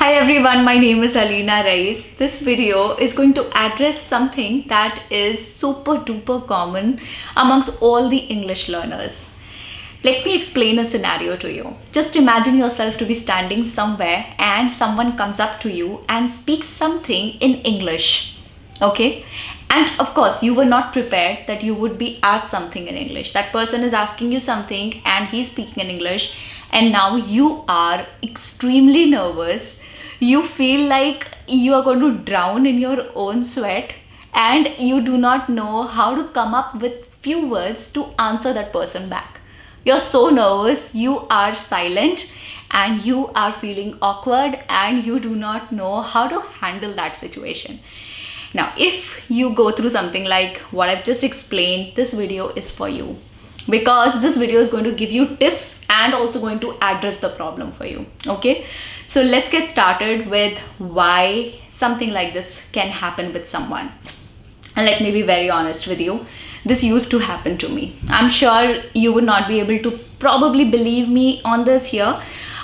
Hi everyone, my name is Aleena Rais. This video is going to address something that is super duper common amongst all the English learners. Let me explain a scenario to you. Just imagine yourself to be standing somewhere and someone comes up to you and speaks something in English. Okay? And of course, you were not prepared that you would be asked something in English. That person is asking you something and he's speaking in English, and now you are extremely nervous. You feel like you are going to drown in your own sweat, and you do not know how to come up with few words to answer that person back. You're so nervous, you are silent, and you are feeling awkward, and you do not know how to handle that situation. Now, if you go through something like what I've just explained, this video is for you, because this video is going to give you tips and also going to address the problem for you. Okay, so let's get started with why something like this can happen with someone. And let me be very honest with you, this used to happen to me. I'm sure you would not be able to probably believe me on this here,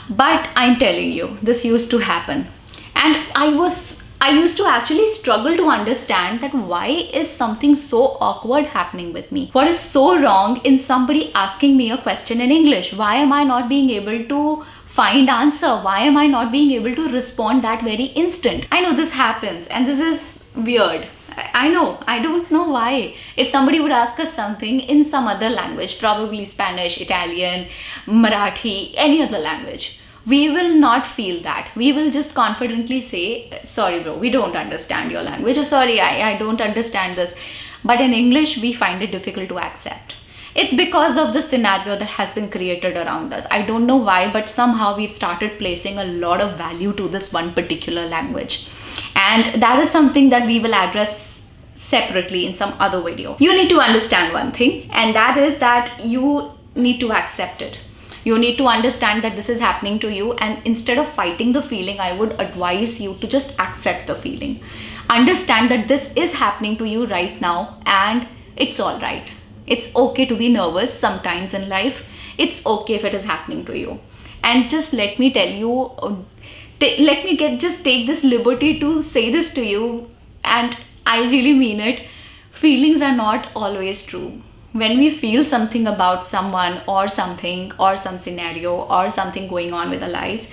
but I'm telling you, this used to happen. And I used to actually struggle to understand that why is something so awkward happening with me? What is so wrong in somebody asking me a question in English? Why am I not being able to find answer? Why am I not being able to respond that very instant? I know this happens and this is weird. I know, I don't know why. If somebody would ask us something in some other language, probably Spanish, Italian, Marathi, any other language, we will not feel that. We will just confidently say, sorry bro, we don't understand your language, or sorry, I don't understand this. But in English, we find it difficult to accept. It's because of the scenario that has been created around us. I don't know why, but somehow we've started placing a lot of value to this one particular language. And that is something that we will address separately in some other video. You need to understand one thing, and that is that you need to accept it. You need to understand that this is happening to you, and instead of fighting the feeling, I would advise you to just accept the feeling. Understand that this is happening to you right now, and it's all right. It's okay to be nervous sometimes in life. It's okay if it is happening to you. And just let me tell you, just take this liberty to say this to you, and I really mean it. Feelings are not always true. When we feel something about someone or something or some scenario or something going on with our lives,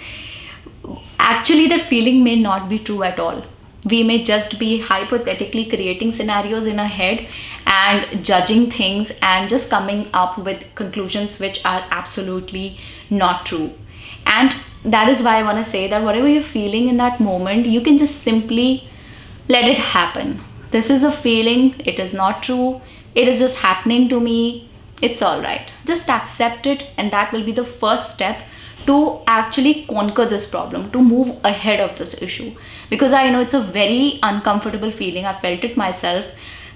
actually that feeling may not be true at all. We may just be hypothetically creating scenarios in our head and judging things and just coming up with conclusions which are absolutely not true. And that is why I want to say that whatever you're feeling in that moment, you can just simply let it happen. This is a feeling, it is not true. It is just happening to me. It's all right. Just accept it, and that will be the first step to actually conquer this problem, to move ahead of this issue. Because I know it's a very uncomfortable feeling. I felt it myself.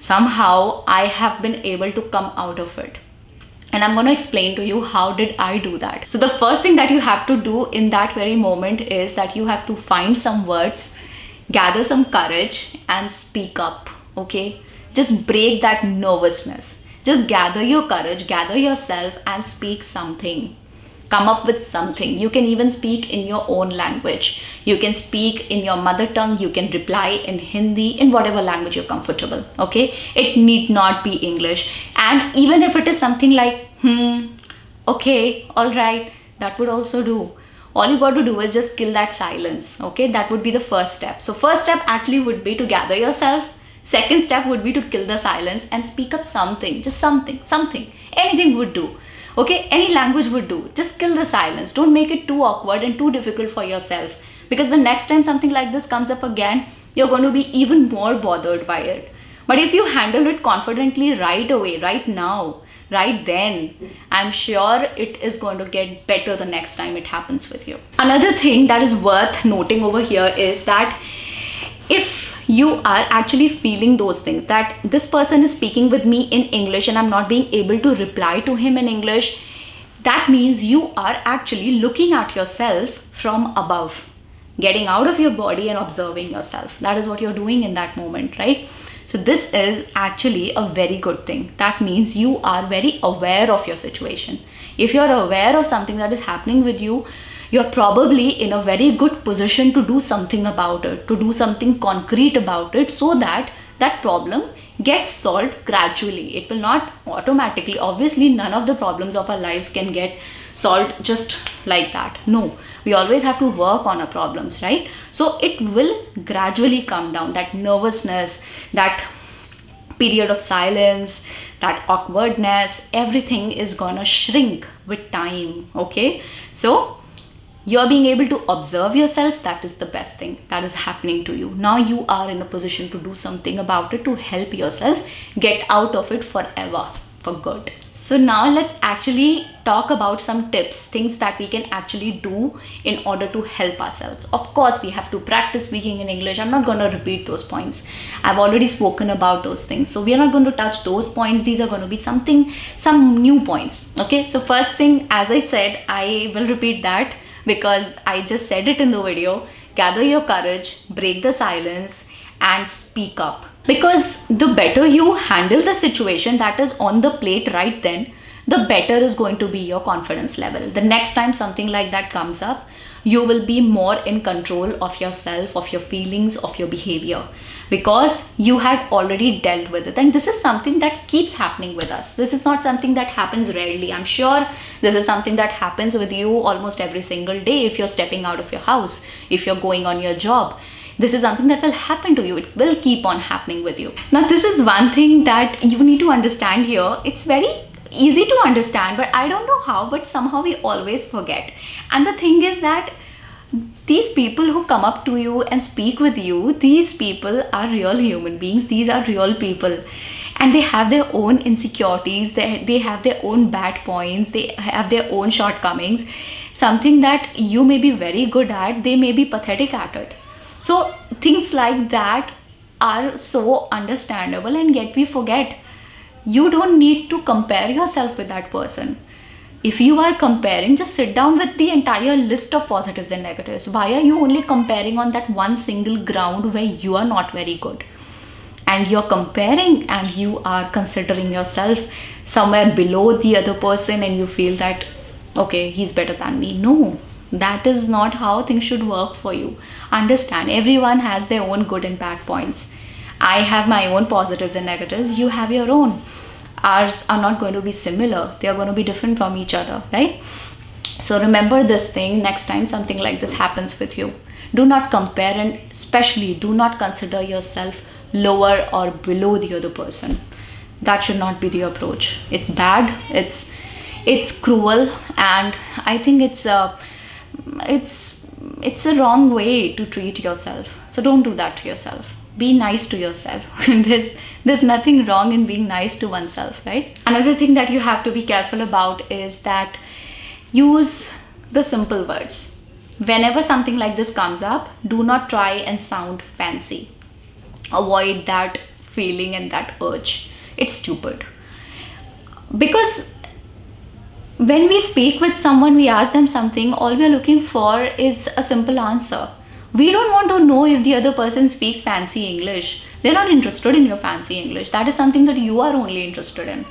Somehow I have been able to come out of it. And I'm going to explain to you how did I do that. So the first thing that you have to do in that very moment is that you have to find some words, gather some courage, and speak up. Okay? Just break that nervousness. Just gather your courage, gather yourself, and speak something. Come up with something. You can even speak in your own language. You can speak in your mother tongue. You can reply in Hindi, in whatever language you're comfortable. Okay? It need not be English. And even if it is something like, okay, all right, that would also do. All you got to do is just kill that silence. Okay? That would be the first step. So first step actually would be to gather yourself. Second step would be to kill the silence and speak up something, just something. Anything would do. Okay, any language would do. Just kill the silence. Don't make it too awkward and too difficult for yourself. Because the next time something like this comes up again, you're going to be even more bothered by it. But if you handle it confidently right away, right now, right then, I'm sure it is going to get better the next time it happens with you. Another thing that is worth noting over here is that if you are actually feeling those things, that this person is speaking with me in English and I'm not being able to reply to him in English, that means you are actually looking at yourself from above, getting out of your body and observing yourself. That is what you're doing in that moment, right? So this is actually a very good thing. That means you are very aware of your situation. If you're aware of something that is happening with you, you're probably in a very good position to do something about it, to do something concrete about it, so that that problem gets solved gradually. It will not automatically, obviously none of the problems of our lives can get solved just like that. No, we always have to work on our problems, right? So it will gradually come down. That nervousness, that period of silence, that awkwardness, everything is gonna shrink with time. Okay, so you're being able to observe yourself. That is the best thing that is happening to you. Now you are in a position to do something about it, to help yourself get out of it forever, for good. So now let's actually talk about some tips, things that we can actually do in order to help ourselves. Of course, we have to practice speaking in English. I'm not going to repeat those points. I've already spoken about those things. So we are not going to touch those points. These are going to be some new points. Okay. So first thing, as I said, I will repeat that because I just said it in the video. Gather your courage, break the silence, and speak up. Because the better you handle the situation that is on the plate right then, the better is going to be your confidence level. The next time something like that comes up, you will be more in control of yourself, of your feelings, of your behavior, because you had already dealt with it. And this is something that keeps happening with us. This is not something that happens rarely. I'm sure this is something that happens with you almost every single day. If you're stepping out of your house, if you're going on your job, this is something that will happen to you. It will keep on happening with you. Now, this is one thing that you need to understand here. It's very easy to understand, but I don't know how, but somehow we always forget. And the thing is that these people who come up to you and speak with you, these people are real human beings. These are real people. And they have their own insecurities. They have their own bad points. They have their own shortcomings. Something that you may be very good at, they may be pathetic at it. So things like that are so understandable, and yet we forget. You don't need to compare yourself with that person. If you are comparing, just sit down with the entire list of positives and negatives. Why are you only comparing on that one single ground where you are not very good? And you're comparing and you are considering yourself somewhere below the other person, and you feel that, okay, he's better than me. No. That is not how things should work for you. Understand, everyone has their own good and bad points. I have my own positives and negatives. You have your own. Ours are not going to be similar. They are going to be different from each other, right? So remember this thing next time something like this happens with you. Do not compare, and especially do not consider yourself lower or below the other person. That should not be the approach. It's bad. It's cruel, and I think it's a wrong way to treat yourself. So don't do that to yourself. Be nice to yourself. There's nothing wrong in being nice to oneself, right? Another thing that you have to be careful about is that use the simple words. Whenever something like this comes up, do not try and sound fancy. Avoid that feeling and that urge. It's stupid. Because when we speak with someone, we ask them something, all we are looking for is a simple answer. We don't want to know if the other person speaks fancy English. They're not interested in your fancy English. That is something that you are only interested in.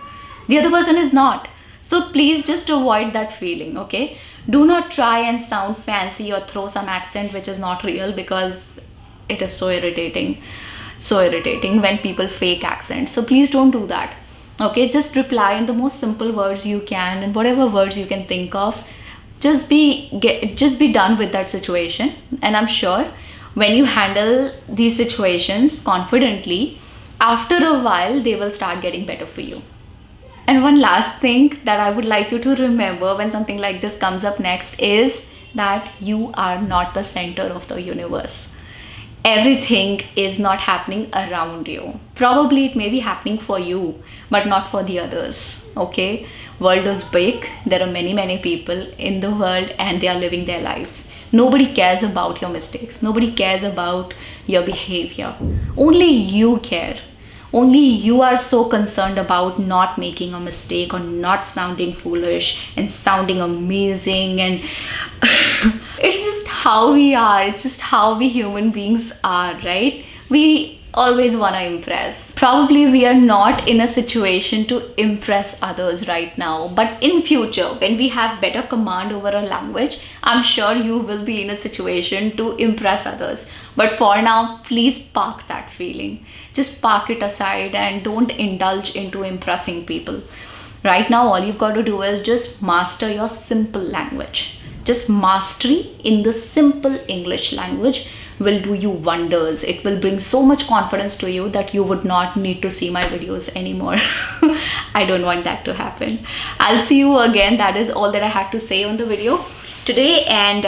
The other person is not. So please just avoid that feeling, okay? Do not try and sound fancy or throw some accent which is not real, because it is so irritating. So irritating when people fake accents. So please don't do that. Okay, just reply in the most simple words you can, and whatever words you can think of. Just be done with that situation. And I'm sure when you handle these situations confidently, after a while they will start getting better for you. And one last thing that I would like you to remember when something like this comes up next is that you are not the center of the universe. Everything is not happening around you. Probably it may be happening for you, but not for the others. Okay, world is big. There are many people in the world, and they are living their lives. Nobody cares about your mistakes. Nobody cares about your behavior. Only you care. Only you are so concerned about not making a mistake or not sounding foolish and sounding amazing. And it's just how we are. It's just how we human beings are, right? We always want to impress. Probably we are not in a situation to impress others right now, but in future when we have better command over a language, I'm sure you will be in a situation to impress others. But for now, please park that feeling. Just park it aside and don't indulge into impressing people. Right now, all you've got to do is just master your simple language. Just mastery in the simple English language will do you wonders. It will bring so much confidence to you that you would not need to see my videos anymore. I don't want that to happen. I'll see you again. That is all that I had to say on the video today, and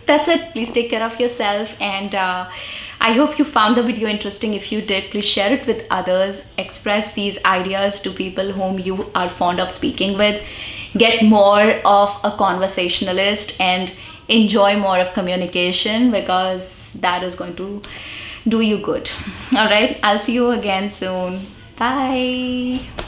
that's it. Please take care of yourself, and I hope you found the video interesting. If you did, please share it with others. Express these ideas to people whom you are fond of speaking with. Get more of a conversationalist and enjoy more of communication, because that is going to do you good. All right, I'll see you again soon. Bye.